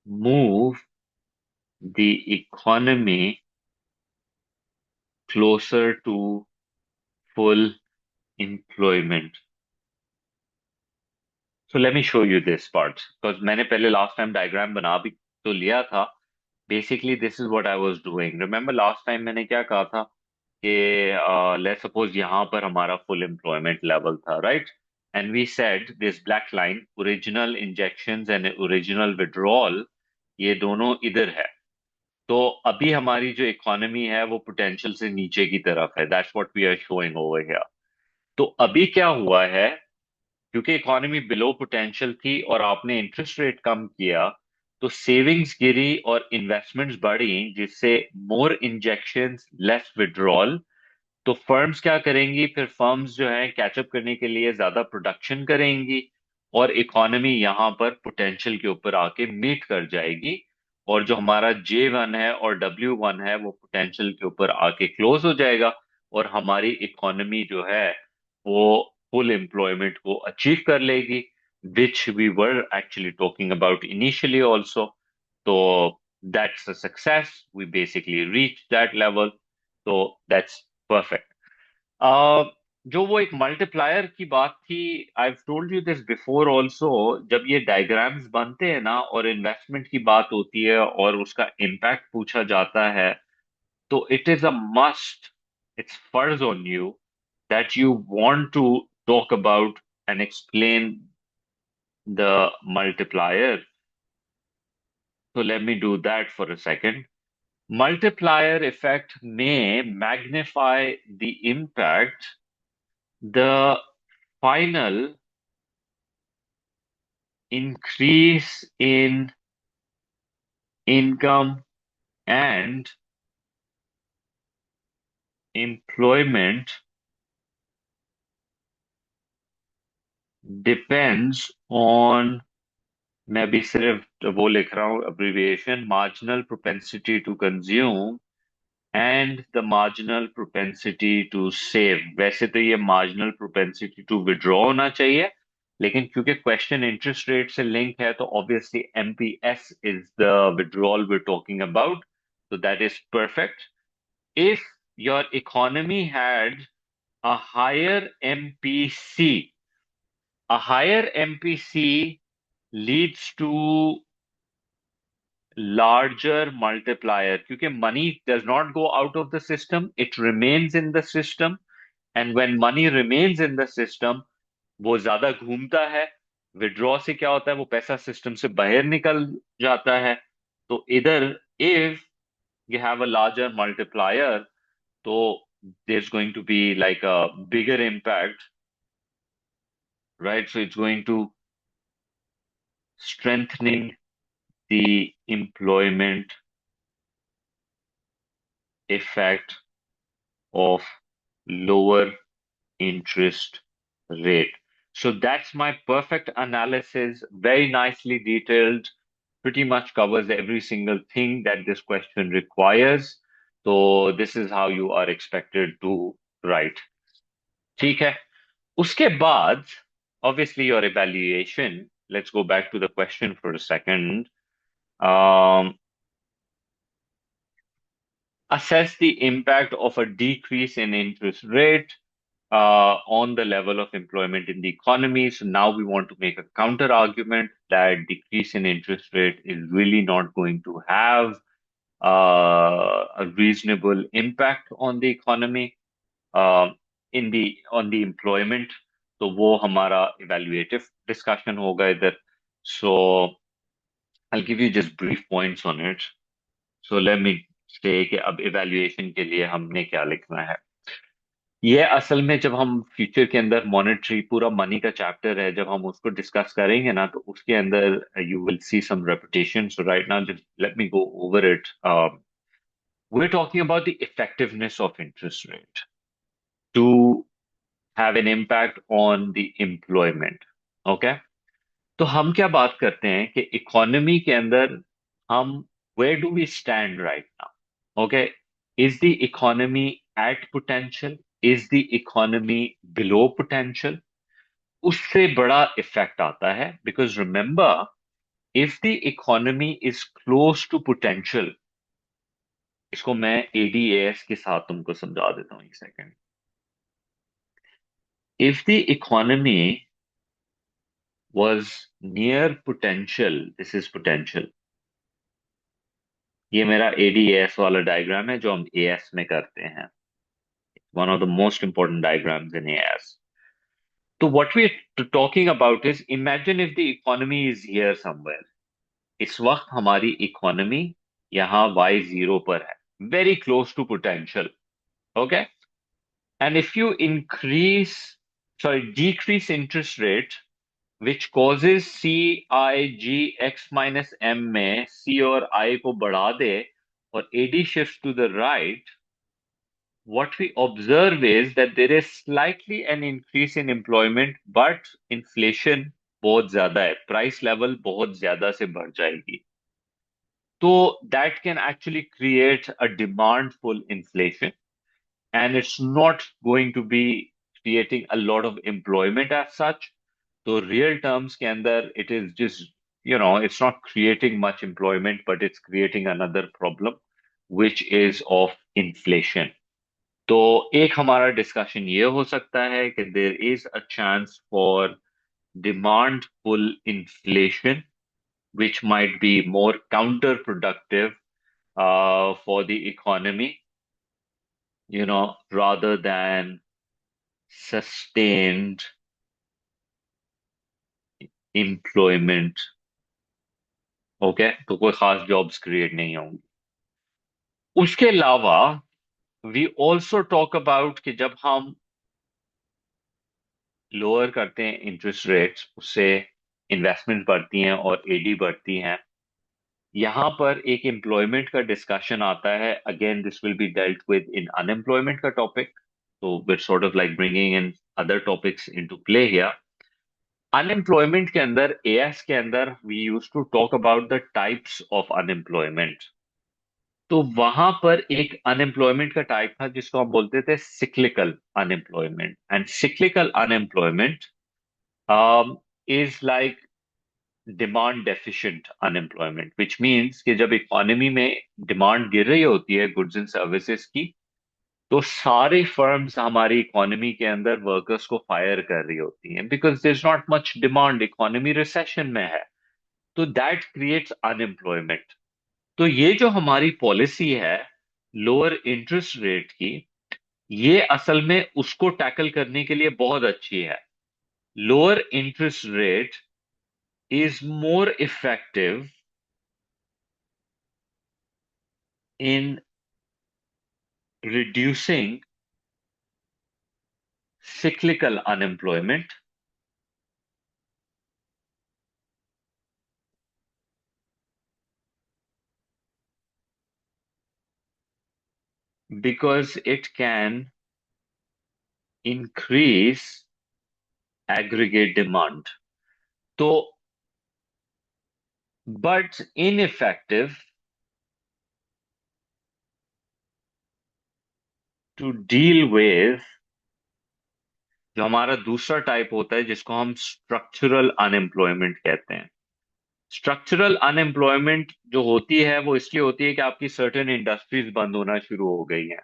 Speaker 1: move the economy closer to full employment. So let me show you this part, because मैंने पहले last time diagram बना भी तो लिया था. Basically, this is what I was doing. Remember last time मैंने क्या कहा था कि let's suppose यहाँ पर हमारा full employment level था, right? And we said this black line, original injections and original withdrawal, ये दोनों इधर है. तो अभी हमारी जो इकोनॉमी है वो पोटेंशियल से नीचे की तरफ है. That's what we are showing over here. तो अभी क्या हुआ है, क्योंकि इकोनॉमी बिलो पोटेंशियल थी और आपने इंटरेस्ट रेट कम किया, तो सेविंग्स गिरी और इन्वेस्टमेंट्स बढ़ी, जिससे मोर इंजेक्शंस लेस विड्रॉल. तो फर्म्स क्या करेंगी, फिर फर्म्स जो है कैचअप करने के लिए ज्यादा प्रोडक्शन करेंगी और इकोनॉमी यहाँ पर पोटेंशियल के ऊपर आके मीट कर जाएगी. और जो हमारा J1 है और W1 है वो पोटेंशियल के ऊपर आके क्लोज हो जाएगा, और हमारी इकोनॉमी जो है वो फुल एम्प्लॉयमेंट को अचीव कर लेगी, which we were actually talking about initially also. तो that's a success. We basically reached that level. तो that's perfect. Uh, जो वो एक मल्टीप्लायर की बात थी, I told you this before also, जब ये डायग्राम्स बनते हैं ना और इन्वेस्टमेंट की बात होती है और उसका इम्पैक्ट पूछा जाता है, तो it is a must, it's फर्ज on you that you want to talk about and explain the multiplier. So let me do that for a second. Multiplier effect may magnify the impact. The final increase in income and employment depends on, मैं भी सिर्फ वो लिख रहा हूँ abbreviation, marginal propensity to consume and the marginal propensity to save. वैसे तो ये marginal propensity to withdraw होना चाहिए, लेकिन क्योंकि क्वेश्चन इंटरेस्ट रेट से लिंक है तो obviously MPS is the withdrawal we're talking about. So that is perfect. If your economy had a higher MPC, a higher MPC leads to larger multiplier, क्योंकि money does not go out of the system, it remains in the system, and when money remains in the system, वो ज्यादा घूमता है. Withdraw से क्या होता है, वो पैसा सिस्टम से बाहर निकल जाता है. तो इधर if you have a larger multiplier, so there's going to be like a bigger impact, right? So it's going to strengthening the employment effect of lower interest rate. So that's my perfect analysis, very nicely detailed, pretty much covers every single thing that this question requires. So this is how you are expected to write. ठीक है. उसके बाद, obviously your evaluation, let's go back to the question for a second. Um, assess the impact of a decrease in interest rate on the level of employment in the economy. So now we want to make a counter argument that decrease in interest rate is really not going to have a reasonable impact on the economy, in the on the employment. तो वो हमारा evaluative discussion होगा इधर. So I'll give you just brief points on it. So let me say कि अब evaluation के लिए हमने क्या लिखना है. ये असल में जब हम फ्यूचर के अंदर मॉनेटरी पूरा मनी का चैप्टर है, जब हम उसको डिस्कस करेंगे ना, तो उसके अंदर you will see some repetition. So right now just let me go over it. we're talking about the effectiveness of interest rate to have an impact on the employment. Okay. तो हम क्या बात करते हैं कि इकोनॉमी के अंदर हम where do we stand right now? Okay. Is the economy at potential? Is the economy below potential? उससे बड़ा इफेक्ट आता है, because remember, if the economy is close to potential, इसको मैं ADAS के साथ तुमको समझा देता हूँ एक second. If the economy was near potential, this is potential. ये मेरा ADAS वाला डायग्राम है जो हम AS में करते हैं. One of the most important diagrams in AS. So what we're talking about is, imagine if the economy is here somewhere. इस वक्त हमारी इकोनॉमी यहाँ y0 पर है, very close to potential. Okay. And if you decrease interest rate, which causes C I G X minus M में C और I को बढ़ा दे और AD shifts to the right, what we observe is that there is slightly an increase in employment, but inflation बहुत ज्यादा है, price level बहुत ज्यादा से बढ़ जाएगी. So that can actually create a demand pull inflation, and it's not going to be creating a lot of employment as such. So real terms के अंदर it is just, it's not creating much employment, but it's creating another problem, which is of inflation. तो एक हमारा discussion ये हो सकता है कि there is a chance for demand pull inflation, which might be more counterproductive for the economy, rather than sustained employment. Okay, तो कोई खास जॉब्स क्रिएट नहीं होंगी। उसके अलावा वी ऑल्सो टॉक अबाउट कि जब हम लोअर करते हैं इंटरेस्ट रेट्स, उससे इन्वेस्टमेंट बढ़ती हैं और एडी बढ़ती हैं। यहाँ पर एक एम्प्लॉयमेंट का डिस्कशन आता है। Again this will be dealt with in unemployment का टॉपिक, तो with sort of like bringing in other topics into play here. Unemployment के अंदर, एएस के अंदर, we use to talk about the types of unemployment. तो वहां पर एक अनएम्प्लॉयमेंट का टाइप था जिसको हम बोलते थे cyclical unemployment. And cyclical unemployment is like demand deficient unemployment, which means कि जब इकोनॉमी में डिमांड गिर रही होती है गुड्स एंड सर्विसेज की, तो सारे फर्म्स हमारी इकोनॉमी के अंदर वर्कर्स को फायर कर रही होती हैं, because there is not much demand, economy recession में है। तो दैट क्रिएट्स अनएम्प्लॉयमेंट। तो ये जो हमारी पॉलिसी है लोअर इंटरेस्ट रेट की, ये असल में उसको टैकल करने के लिए बहुत अच्छी है। Lower interest rate is more effective in reducing cyclical unemployment because it can increase aggregate demand. So, but ineffective to deal with जो हमारा दूसरा टाइप होता है जिसको हम स्ट्रक्चरल अनएम्प्लॉयमेंट कहते हैं। स्ट्रक्चरल अनएम्प्लॉयमेंट जो होती है वो इसलिए होती है कि आपकी सर्टेन इंडस्ट्रीज बंद होना शुरू हो गई हैं।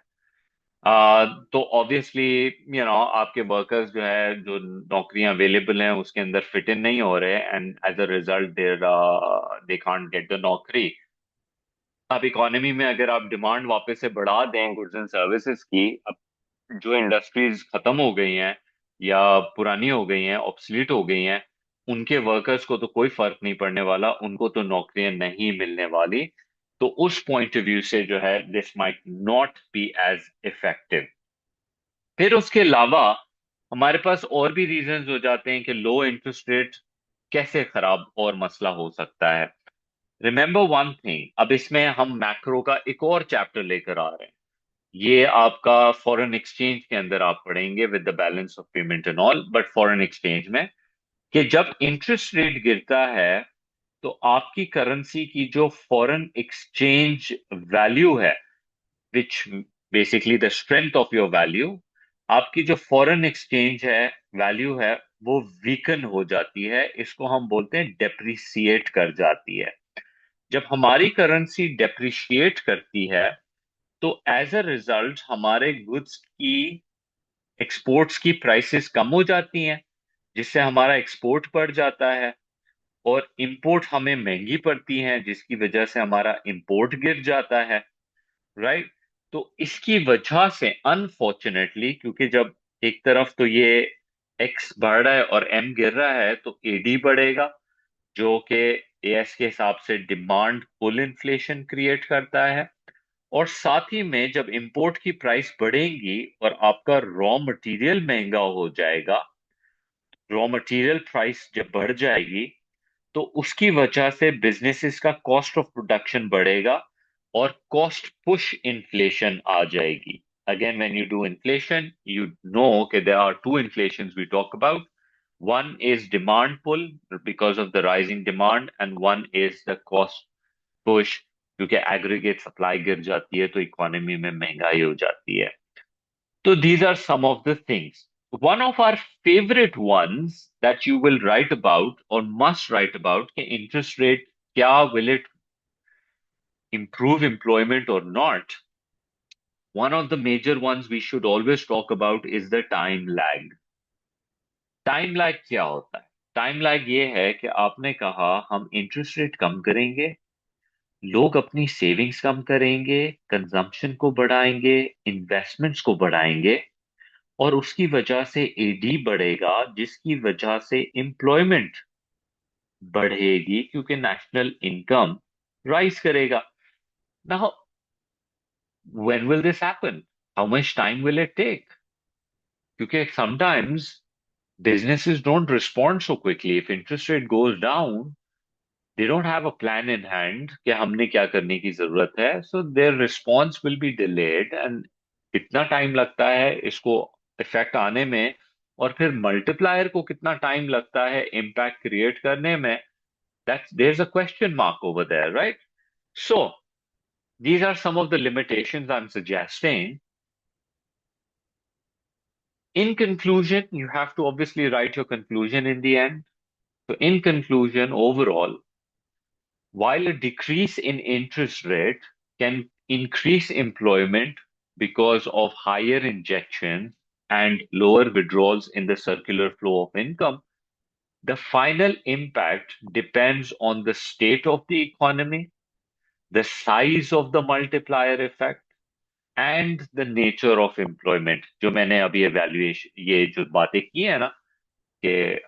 Speaker 1: तो ऑब्वियसली आपके वर्कर्स जो है, जो नौकरियां अवेलेबल हैं उसके अंदर फिट इन नहीं हो रहे, and as a result they can't get the नौकरी। अब इकोनॉमी में अगर आप डिमांड वापस से बढ़ा दें गुड्स एंड सर्विसेज की, अब जो इंडस्ट्रीज खत्म हो गई हैं या पुरानी हो गई हैं, ऑब्सलीट हो गई हैं, उनके वर्कर्स को तो कोई फर्क नहीं पड़ने वाला, उनको तो नौकरियां नहीं मिलने वाली। तो उस पॉइंट ऑफ व्यू से जो है this might not be as effective. फिर उसके अलावा हमारे पास और भी रीजंस हो जाते हैं कि लो इंटरेस्ट रेट कैसे खराब और मसला हो सकता है। रिमेंबर वन थिंग, अब इसमें हम मैक्रो का एक और चैप्टर लेकर आ रहे हैं। ये आपका फॉरेन एक्सचेंज के अंदर आप पढ़ेंगे with the balance of payment and all, but foreign exchange में कि जब इंटरेस्ट रेट गिरता है तो आपकी करेंसी की जो फॉरेन एक्सचेंज वैल्यू है, which basically the strength of your value, आपकी जो फॉरेन एक्सचेंज है वैल्यू है, वो वीकन हो जाती है। इसको हम बोलते हैं डेप्रिसिएट कर जाती है। जब हमारी करेंसी डेप्रिशिएट करती है तो एज अ रिजल्ट हमारे गुड्स की एक्सपोर्ट्स की प्राइसेस कम हो जाती हैं, जिससे हमारा एक्सपोर्ट बढ़ जाता है, और इंपोर्ट हमें महंगी पड़ती है जिसकी वजह से हमारा इंपोर्ट गिर जाता है। राइट। तो इसकी वजह से अनफॉर्चुनेटली, क्योंकि जब एक तरफ तो ये एक्स बढ़ रहा है और एम गिर रहा है, तो एडी बढ़ेगा, जो कि एएस के हिसाब से डिमांड पुल इन्फ्लेशन क्रिएट करता है। और साथ ही में जब इंपोर्ट की प्राइस बढ़ेगी और आपका रॉ मटेरियल महंगा हो जाएगा, रॉ मटेरियल प्राइस जब बढ़ जाएगी, तो उसकी वजह से बिजनेसेस का कॉस्ट ऑफ प्रोडक्शन बढ़ेगा और कॉस्ट पुश इन्फ्लेशन आ जाएगी। Again when you do inflation, you know कि there are two inflations we talk about. One is demand pull because of the rising demand, and one is the cost push क्योंकि aggregate supply गिर जाती है तो economy में महंगाई हो जाती है. So these are some of the things. One of our favorite ones that you will write about or must write about, कि interest rate, क्या will it improve employment or not? One of the major ones we should always talk about is the time lag. Time lag क्या होता है? Time lag ये है कि आपने कहा हम interest rate कम करेंगे, लोग अपनी सेविंग्स कम करेंगे, कंजम्पशन को बढ़ाएंगे, इन्वेस्टमेंट्स को बढ़ाएंगे, और उसकी वजह से एडी बढ़ेगा, जिसकी वजह से एम्प्लॉयमेंट बढ़ेगी क्योंकि नेशनल इनकम राइज करेगा. Now when will this happen? How much time will it take? क्योंकि sometimes businesses don't respond so quickly. If interest rate goes down, they don't have a plan in hand कि हमने क्या करने की जरूरत है. So their response will be delayed and कितना time लगता है इसको इफेक्ट आने में, और फिर मल्टीप्लायर को कितना टाइम लगता है इम्पैक्ट क्रिएट करने में, that's there's a question mark over there, right? So these are some of the limitations I'm suggesting. In conclusion, you have to obviously write your conclusion in the end. So in conclusion, overall, while a decrease in interest rate can increase employment because of higher injection and lower withdrawals in the circular flow of income, the final impact depends on the state of the economy, the size of the multiplier effect, and the nature of employment. जो मैंने अभी evaluation ये जो बातें की है ना, कि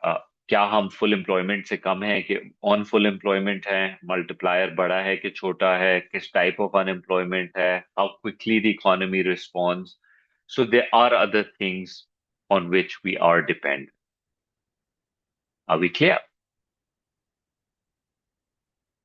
Speaker 1: क्या हम फुल एम्प्लॉयमेंट से कम है कि ऑन फुल एम्प्लॉयमेंट है, मल्टीप्लायर बड़ा है कि छोटा है, किस टाइप ऑफ अनएम्प्लॉयमेंट है, how quickly the economy responds. So there are other things on which we are dependent. Are we clear?